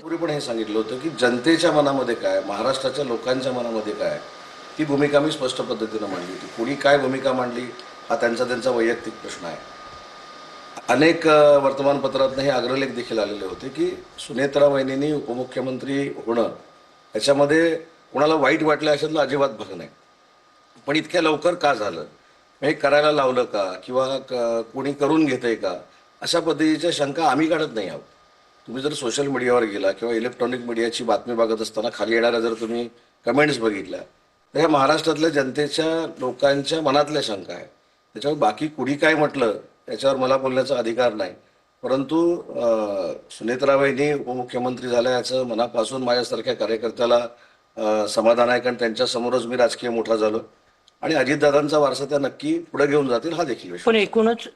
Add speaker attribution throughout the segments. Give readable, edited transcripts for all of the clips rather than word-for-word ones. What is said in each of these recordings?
Speaker 1: पूर्वी पण हे सांगितलं होतं की जनतेच्या मनामध्ये काय, महाराष्ट्राच्या लोकांच्या मनामध्ये काय, ती भूमिका मी स्पष्ट पद्धतीनं मांडली होती. कुणी काय भूमिका मांडली हा त्यांचा त्यांचा वैयक्तिक प्रश्न आहे. अनेक वर्तमानपत्रातनं हे अग्रलेख देखील आलेले होते की सुनेत्रा वहिनींनी उपमुख्यमंत्री होणं याच्यामध्ये कोणाला वाईट वाटलं अशातलं अजिबात भाग नाही. पण इतक्या लवकर का झालं, हे करायला लावलं का, किंवा कोणी करून घेतंय का, अशा पद्धतीच्या शंका आम्ही काढत नाही आहोत. तुम्ही जर सोशल मीडियावर गेला किंवा इलेक्ट्रॉनिक मीडियाची बातमी बघत असताना खाली येणाऱ्या जर तुम्ही कमेंट्स बघितल्या तर ह्या महाराष्ट्रातल्या जनतेच्या लोकांच्या मनातल्या शंका आहे. त्याच्यावर बाकी कुणी काय म्हटलं याच्यावर मला बोलण्याचा अधिकार नाही. परंतु सुनेत्राबाईंनी उपमुख्यमंत्री झाल्या याचं मनापासून माझ्यासारख्या कार्यकर्त्याला समाधान आहे, कारण त्यांच्यासमोरच मी राजकीय मोठा झालो आणि अजितदादांचा वारसा त्या नक्की पुढे घेऊन जातील हा देखील विश्वास
Speaker 2: पण
Speaker 1: आहे.
Speaker 2: एकूणच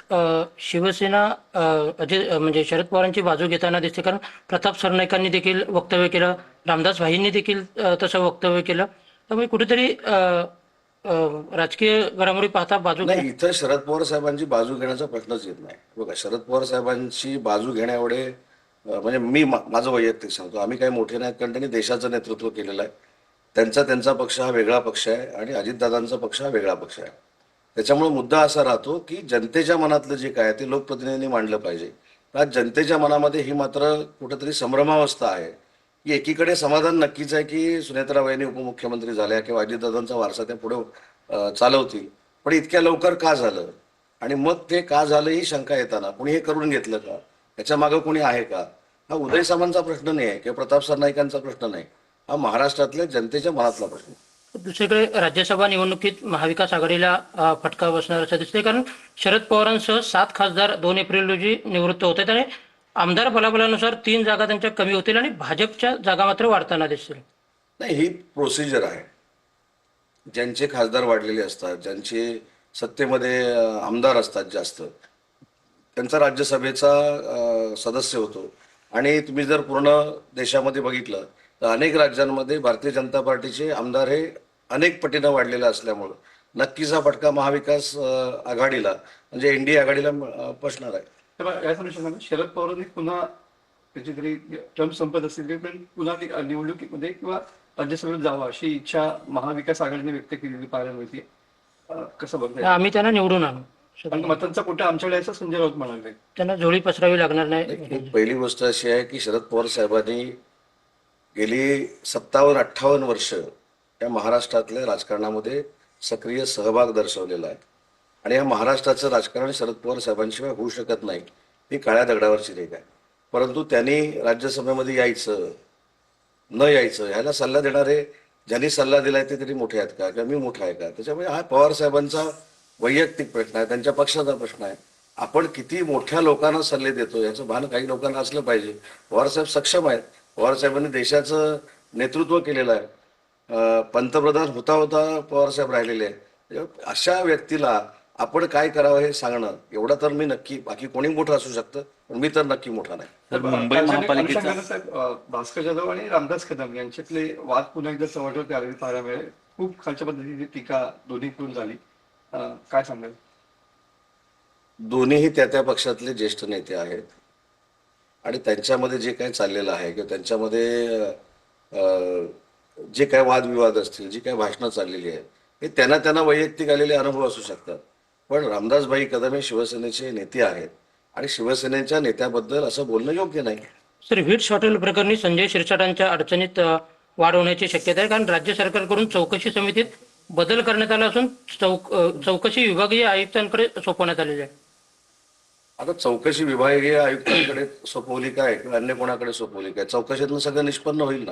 Speaker 2: शिवसेना म्हणजे शरद पवारांची बाजू घेताना दिसते, कारण प्रताप सरनाईकांनी देखील वक्तव्य केलं, रामदास भाईंनी देखील तसं वक्तव्य केलं. त्यामुळे कुठेतरी राजकीय घडामोडी पाहता बाजू
Speaker 1: नाही, इथं शरद पवार साहेबांची बाजू घेण्याचा प्रश्नच येत नाही. बघा, शरद पवार साहेबांची बाजू घेण्याएवढे म्हणजे माझं वैयक्तिक सांगतो, आम्ही काही मोठे नाहीत, कारण त्यांनी देशाचं नेतृत्व केलेलं आहे. त्यांचा त्यांचा पक्ष हा वेगळा पक्ष आहे आणि अजितदादांचा पक्ष हा वेगळा पक्ष आहे. त्याच्यामुळे मुद्दा असा राहतो की जनतेच्या मनातलं जे काय ते लोकप्रतिनिधींनी मांडलं पाहिजे. आज जनतेच्या मनामध्ये ही मात्र कुठेतरी संभ्रमावस्था आहे की एकीकडे समाधान नक्कीच आहे की सुनेत्राबाईंनी उपमुख्यमंत्री झाल्या किंवा अजितदादांचा वारसा त्या पुढे चालवतील, पण इतक्या लवकर का झालं, आणि मग ते का झालं ही शंका येताना कुणी हे करून घेतलं का, याच्या मागं कुणी आहे का, हा उदय सामंतचा प्रश्न नाही आहे किंवा प्रताप सरनाईकांचा प्रश्न नाही, हा महाराष्ट्रातल्या जनतेच्या मनातला प्रश्न.
Speaker 2: दुसरीकडे राज्यसभा निवडणुकीत महाविकास आघाडीला फटका बसणार असं दिसते, कारण शरद पवारांसह 7 खासदार 2 एप्रिल रोजी निवृत्त होते. त्याने आमदार बलाबलानुसार 3 जागा त्यांच्या कमी होतील आणि भाजपच्या जागा मात्र वाढताना दिसतील.
Speaker 1: नाही, ही प्रोसिजर आहे. ज्यांचे खासदार वाढलेले असतात, ज्यांचे सत्तेमध्ये आमदार असतात जास्त, त्यांचा राज्यसभेचा सदस्य होतो. आणि तुम्ही जर पूर्ण देशामध्ये बघितलं तर अनेक राज्यांमध्ये भारतीय जनता पार्टीचे आमदार हे अनेक पटीनं वाढलेले असल्यामुळं नक्कीच हा फटका महाविकास आघाडीला म्हणजे एनडीए आघाडीला बसणार आहे.
Speaker 3: तर या अनुषंगाने शरद पवारांनी पुन्हा त्याची तरी टर्म संपत असतील पण पुन्हा निवडणुकीमध्ये किंवा राज्यसभेत जावं अशी इच्छा महाविकास आघाडीने व्यक्त केलेली पाहायला मिळते. कसं बघताय?
Speaker 2: आम्ही त्यांना निवडून आणू.
Speaker 3: आणि मतांचा कोटा आमच्याकडे असं संजय राऊत म्हणाले.
Speaker 2: त्यांना झोळी पसरावी लागणार नाही.
Speaker 1: पहिली गोष्ट अशी आहे की शरद पवार साहेबांनी गेली 57-58 वर्ष या महाराष्ट्रातल्या राजकारणामध्ये सक्रिय सहभाग दर्शवलेला आहे आणि या महाराष्ट्राचं राजकारण शरद पवार साहेबांशिवाय होऊ शकत नाही, ही काळ्या दगडावरची रेख आहे. परंतु त्यांनी राज्यसभेमध्ये यायचं न यायचं ह्याला सल्ला देणारे ज्यांनी सल्ला दिलाय ते तरी मोठे आहेत का किंवा मी मोठा आहे का, त्याच्यामुळे हा पवार साहेबांचा वैयक्तिक प्रश्न आहे, त्यांच्या पक्षाचा प्रश्न आहे. आपण किती मोठ्या लोकांना सल्ले देतो याचं भान काही लोकांना असलं पाहिजे. पवारसाहेब सक्षम आहेत. पवारसाहेबांनी देशाचं नेतृत्व केलेलं आहे. पंतप्रधान होता होता पवारसाहेब राहिलेले आहे. अशा व्यक्तीला आपण काय करावं हे सांगणं एवढं तर मी नक्की, बाकी कोणी मोठं असू शकतं पण मी तर नक्की मोठा नाही.
Speaker 3: तर मुंबई महापालिकेचा भास्कर जाधव आणि रामदास कदम यांच्यातले वाद पुन्हा एकदा चव्हाट्यावरती आलेले पाहायला मिळेल. खूप खालच्या पद्धतीची टीका दोन्हीकडून झाली. काय सांगाल?
Speaker 1: दोन्हीही त्या त्या पक्षातले ज्येष्ठ नेते आहेत आणि त्यांच्यामध्ये जे काही चाललेलं आहे किंवा त्यांच्यामध्ये जे काय वादविवाद असतील, जी काय भाषणं चाललेली आहेत, हे त्यांना त्यांना वैयक्तिक आलेले अनुभव असू शकतात. पण रामदासभाई कदम हे शिवसेनेचे नेते आहेत आणि शिवसेनेच्या नेत्याबद्दल असं बोलणं योग्य नाही.
Speaker 2: सर, व्हिट्स हॉटेल प्रकरणी संजय शिरसाटांच्या अडचणीत वाढ होण्याची शक्यता आहे, कारण राज्य सरकारकडून चौकशी समितीत बदल करण्यात आला असून चौकशी विभागीय आयुक्तांकडे सोपवण्यात आलेली आहे.
Speaker 1: आता चौकशी विभागीय आयुक्तांकडे सोपवली काय किंवा अन्य कोणाकडे सोपवली काय, चौकशीतनं सगळं निष्पन्न होईल ना.